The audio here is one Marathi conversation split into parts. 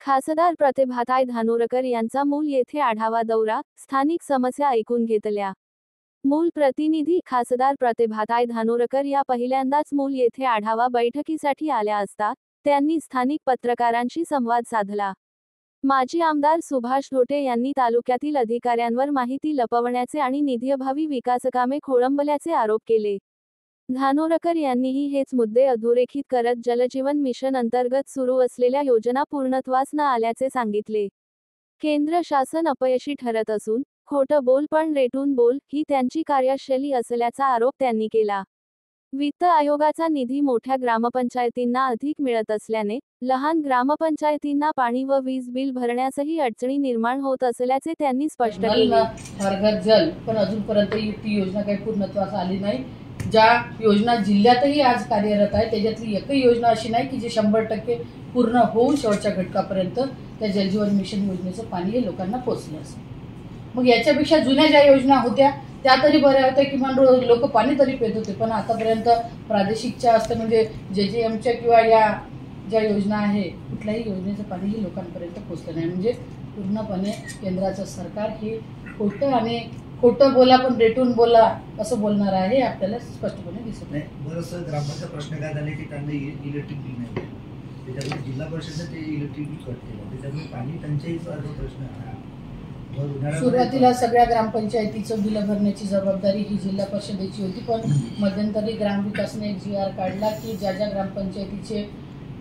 खासदार प्रतिभाताई धानोरकर यांचा मूल येथे आढावा दौरा, स्थानिक समस्या ऐकून घेतल्या। मूल प्रतिनिधी खासदार प्रतिभाताई धानोरकर या पहिल्यांदाच मूल येथे आढावा बैठकीसाठी आल्या असता त्यांनी स्थानिक पत्रकारांशी संवाद साधला। माजी आमदार सुभाष ढोटे यांनी तालुक्यातील अधिकाऱ्यांवर माहिती लपवण्याचे आणि निधीअभावी विकासकामे खोळंबल्याचे आरोप केले। धानोरकर यांनीही हेच मुद्दे अधोरेखित करत जलजीवन मिशन अंतर्गत सुरू असलेल्या योजना पूर्णत्वास न आल्याचे सांगितले। केंद्र शासन अपयशी ठरत असून खोटं बोल पण रेटून बोल ही त्यांची कार्यशैली असल्याचा आरोप त्यांनी केला। वित्त आयोगाचा निधी मोठ्या ग्रामपंचायतींना अधिक मिळत असल्याने लहान ग्रामपंचायतींना पाणी व वीज बिल भरण्यासही अडचणी निर्माण होत असल्याचे त्यांनी स्पष्ट केले। हर घर जल पण अजूनपर्यंत ती योजना काही पूर्णत्वास आली नाही। ज्या योजना जिल्ह्यातही आज कार्यरत आहे त्याच्यातली एकही योजना अशी नाही की जे 100% पूर्ण होऊन शेवटच्या घटकापर्यंत त्या जलजीवन मिशन योजनेचं पाणी हे लोकांना पोहोचलं असेल। मग याच्यापेक्षा जुन्या ज्या योजना होत्या त्या तरी बऱ्या होत्या, किमान लोक पाणी तरी पित होते। पण आतापर्यंत प्रादेशिकच्या असतं म्हणजे JJMच्या किंवा या ज्या योजना आहे कुठल्याही योजनेचं पाणी हे लोकांपर्यंत पोहोचलं नाही। म्हणजे पूर्णपणे केंद्राचं सरकार हे खोटं बोला पण रेटून बोला असं बोलणार आहे, आपल्याला स्पष्टपणे दिसत आहे। बरंचसं ग्रामपंचायत प्रश्न काय झाले की त्यांना इलेक्ट्रिक बिल नाही, त्याच्यामुळे जिल्हा परिषदेने ते इलेक्ट्रिक बिल कट केलं, त्याच्यामुळे पाणी टंचाईचा प्रश्न आहे। सुरुवातीला सगळ्या ग्रामपंचायतीचं बिल भरण्याची जबाबदारी ही जिल्हा परिषदेची होती, पण मध्यंतरी ग्रामविकासने एक GR काढला की ज्या ज्या ग्रामपंचायतीचे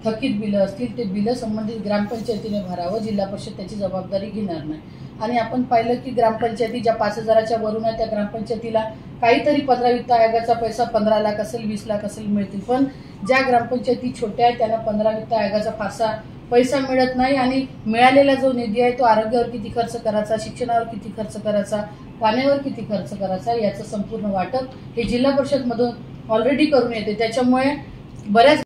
थकीत बिलं असतील ते बिलं संबंधित ग्रामपंचायतीने भरावं, जिल्हा परिषद त्याची जबाबदारी घेणार नाही। आणि आपण पाहिलं की ग्रामपंचायती ज्या 5,000च्या वरून आहे त्या ग्रामपंचायतीला काहीतरी 15 वित्त आयोगाचा पैसा 15 लाख असेल 20 लाख असेल मिळतील, पण ज्या ग्रामपंचायती छोट्या आहेत त्यांना 15 वित्त आयोगाचा फारसा पैसा मिळत नाही। आणि मिळालेला जो निधी आहे तो आरोग्यावर किती खर्च करायचा, शिक्षणावर किती खर्च करायचा, पाण्यावर किती खर्च करायचा याचं संपूर्ण वाटप हे जिल्हा परिषदमधून ऑलरेडी करून येते। त्याच्यामुळे बऱ्याच